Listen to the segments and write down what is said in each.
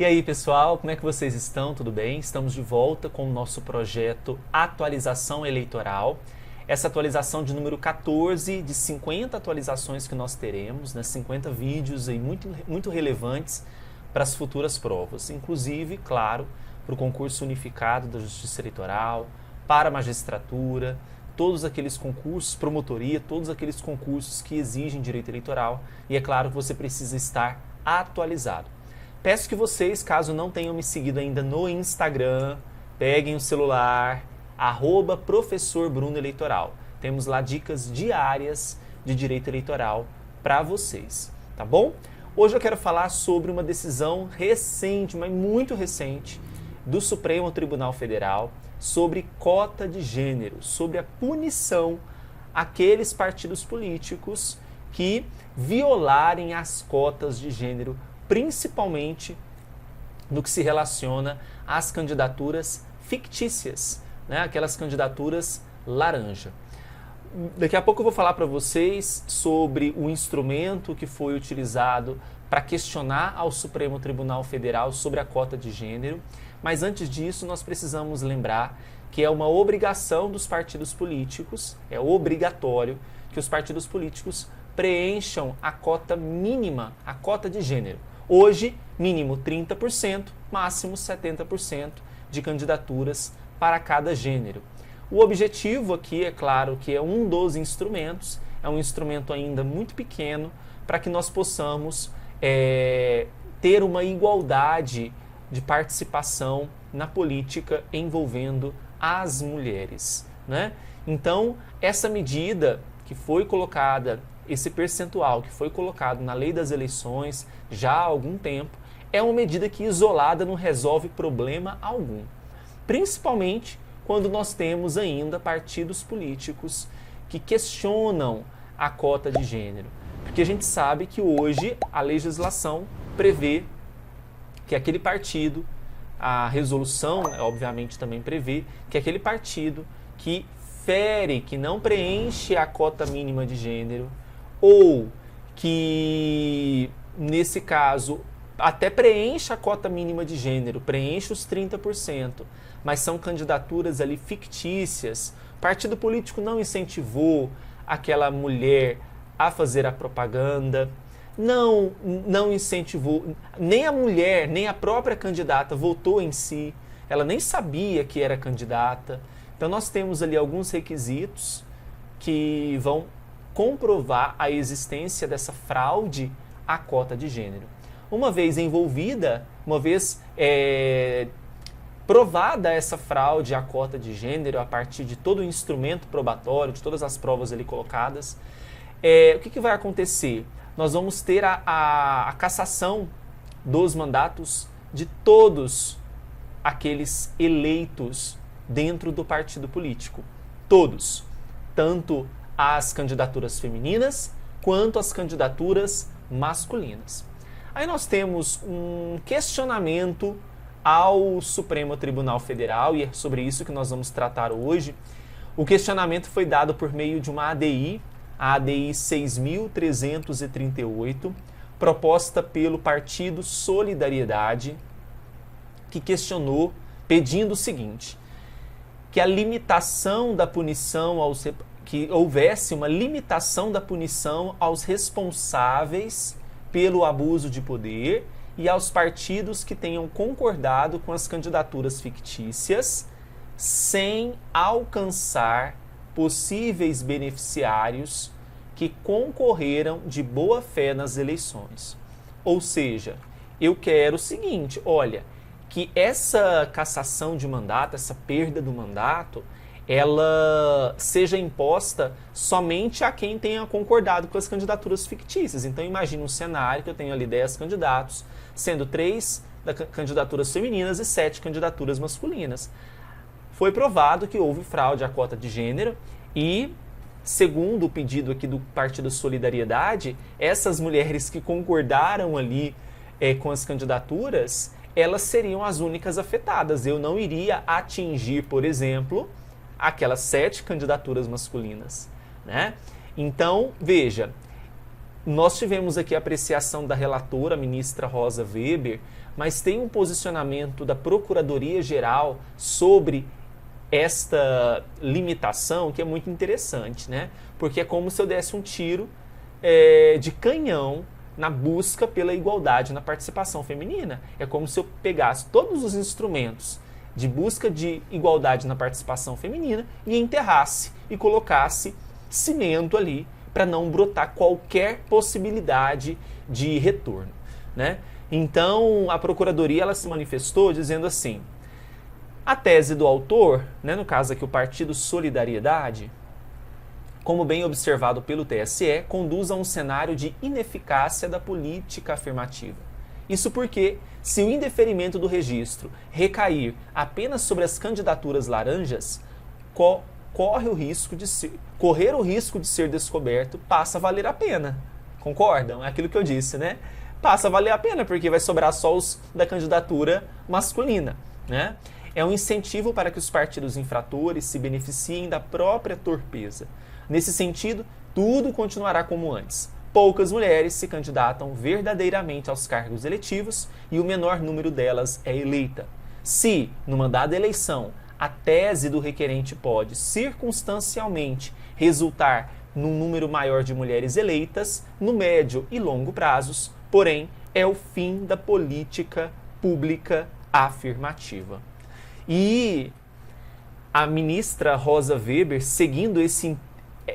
E aí, pessoal, como é que vocês estão? Tudo bem? Estamos de volta com o nosso projeto Atualização Eleitoral. Essa atualização de número 14 de 50 atualizações que nós teremos, né? 50 vídeos aí muito relevantes para as futuras provas. Inclusive, claro, para o concurso unificado da Justiça Eleitoral, para a magistratura, todos aqueles concursos, promotoria, todos aqueles concursos que exigem direito eleitoral. E é claro que você precisa estar atualizado. Peço que vocês, caso não tenham me seguido ainda no Instagram, peguem o celular, @professor Bruno Eleitoral. Temos lá dicas diárias de direito eleitoral para vocês, tá bom? Hoje eu quero falar sobre uma decisão recente, mas muito recente, do Supremo Tribunal Federal sobre cota de gênero, sobre a punição àqueles partidos políticos que violarem as cotas de gênero, principalmente no que se relaciona às candidaturas fictícias, né? Aquelas candidaturas laranja. Daqui a pouco eu vou falar para vocês sobre o instrumento que foi utilizado para questionar ao Supremo Tribunal Federal sobre a cota de gênero, mas antes disso nós precisamos lembrar que é uma obrigação dos partidos políticos, é obrigatório que os partidos políticos preencham a cota mínima, a cota de gênero. Hoje, mínimo 30%, máximo 70% de candidaturas para cada gênero. O objetivo aqui, é claro, que é um dos instrumentos, é um instrumento ainda muito pequeno, para que nós possamos ter uma igualdade de participação na política envolvendo as mulheres, né? Então, essa medida que foi colocada, esse percentual que foi colocado na lei das eleições já há algum tempo, é uma medida que isolada não resolve problema algum. Principalmente quando nós temos ainda partidos políticos que questionam a cota de gênero. Porque a gente sabe que hoje a legislação prevê que aquele partido, a resolução obviamente também prevê que aquele partido que fere, que não preenche a cota mínima de gênero, ou que, nesse caso, até preenche a cota mínima de gênero, preenche os 30%, mas são candidaturas ali fictícias. O partido político não incentivou aquela mulher a fazer a propaganda, não incentivou, nem a mulher, nem a própria candidata votou em si, ela nem sabia que era candidata. Então nós temos ali alguns requisitos que vão comprovar a existência dessa fraude à cota de gênero. Uma vez envolvida, uma vez provada essa fraude à cota de gênero a partir de todo o instrumento probatório, de todas as provas ali colocadas, o que vai acontecer? Nós vamos ter a cassação dos mandatos de todos aqueles eleitos dentro do partido político. Todos. Tanto as candidaturas femininas quanto as candidaturas masculinas. Aí nós temos um questionamento ao Supremo Tribunal Federal, e é sobre isso que nós vamos tratar hoje. O questionamento foi dado por meio de uma ADI, a ADI 6.338, proposta pelo Partido Solidariedade, que questionou, pedindo o seguinte: que a limitação da punição que houvesse uma limitação da punição aos responsáveis pelo abuso de poder e aos partidos que tenham concordado com as candidaturas fictícias sem alcançar possíveis beneficiários que concorreram de boa fé nas eleições. Ou seja, eu quero o seguinte, olha, que essa cassação de mandato, essa perda do mandato, ela seja imposta somente a quem tenha concordado com as candidaturas fictícias. Então imagine um cenário que eu tenho ali 10 candidatos, sendo 3 candidaturas femininas e 7 candidaturas masculinas. Foi provado que houve fraude à cota de gênero e, segundo o pedido aqui do Partido Solidariedade, essas mulheres que concordaram ali com as candidaturas, elas seriam as únicas afetadas. Eu não iria atingir, por exemplo, aquelas 7 candidaturas masculinas, né? Então, veja, nós tivemos aqui a apreciação da relatora, a ministra Rosa Weber, mas tem um posicionamento da Procuradoria-Geral sobre esta limitação que é muito interessante, né? Porque é como se eu desse um tiro de canhão na busca pela igualdade na participação feminina. É como se eu pegasse todos os instrumentos de busca de igualdade na participação feminina e enterrasse e colocasse cimento ali para não brotar qualquer possibilidade de retorno, né? Então, a Procuradoria ela se manifestou dizendo assim, a tese do autor, né, no caso aqui o Partido Solidariedade, como bem observado pelo TSE, conduz a um cenário de ineficácia da política afirmativa. Isso porque, se o indeferimento do registro recair apenas sobre as candidaturas laranjas, correr o risco de ser descoberto passa a valer a pena. Concordam? É aquilo que eu disse, né? Passa a valer a pena, porque vai sobrar só os da candidatura masculina, né? É um incentivo para que os partidos infratores se beneficiem da própria torpeza. Nesse sentido, tudo continuará como antes. Poucas mulheres se candidatam verdadeiramente aos cargos eletivos e o menor número delas é eleita. Se, numa dada eleição, a tese do requerente pode, circunstancialmente, resultar num número maior de mulheres eleitas, no médio e longo prazos, porém, é o fim da política pública afirmativa. E a ministra Rosa Weber, seguindo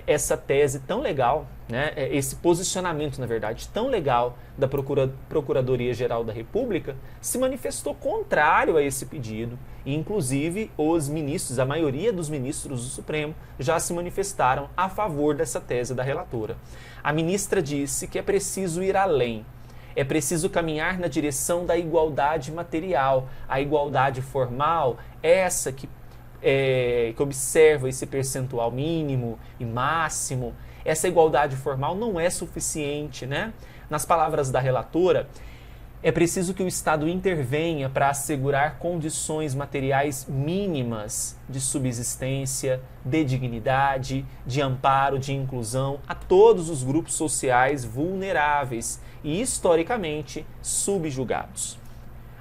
essa tese tão legal, né, esse posicionamento, na verdade, tão legal da Procuradoria-Geral da República, se manifestou contrário a esse pedido. E, inclusive, os ministros, a maioria dos ministros do Supremo, já se manifestaram a favor dessa tese da relatora. A ministra disse que é preciso ir além. É preciso caminhar na direção da igualdade material, a igualdade formal, essa que observa esse percentual mínimo e máximo. Essa igualdade formal não é suficiente, né? Nas palavras da relatora, é preciso que o Estado intervenha para assegurar condições materiais mínimas de subsistência, de dignidade, de amparo, de inclusão a todos os grupos sociais vulneráveis e, historicamente, subjugados.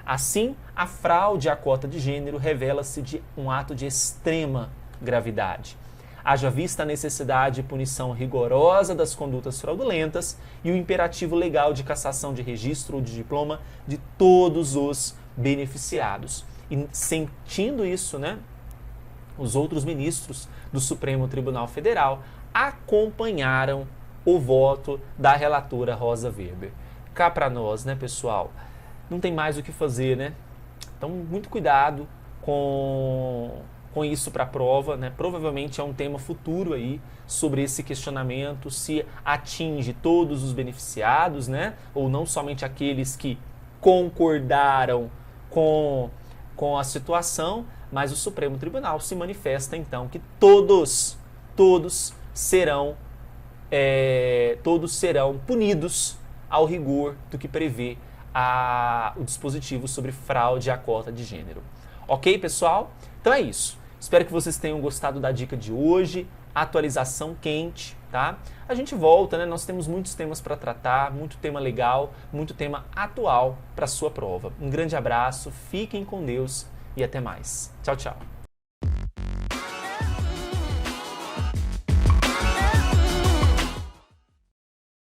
Assim, a fraude à cota de gênero revela-se de um ato de extrema gravidade. Haja vista a necessidade de punição rigorosa das condutas fraudulentas e o imperativo legal de cassação de registro ou de diploma de todos os beneficiados. E sentindo isso, né, os outros ministros do Supremo Tribunal Federal acompanharam o voto da relatora Rosa Weber. Cá para nós, né, pessoal? Não tem mais o que fazer, né? Então, muito cuidado com isso para a prova, né? Provavelmente é um tema futuro aí sobre esse questionamento, se atinge todos os beneficiados, né? Ou não somente aqueles que concordaram com a situação, mas o Supremo Tribunal se manifesta então que todos serão punidos ao rigor do que prevê o dispositivo sobre fraude à cota de gênero. Ok, pessoal? Então é isso. Espero que vocês tenham gostado da dica de hoje. Atualização quente, tá? A gente volta, né? Nós temos muitos temas para tratar, muito tema legal, muito tema atual para a sua prova. Um grande abraço, fiquem com Deus e até mais. Tchau, tchau.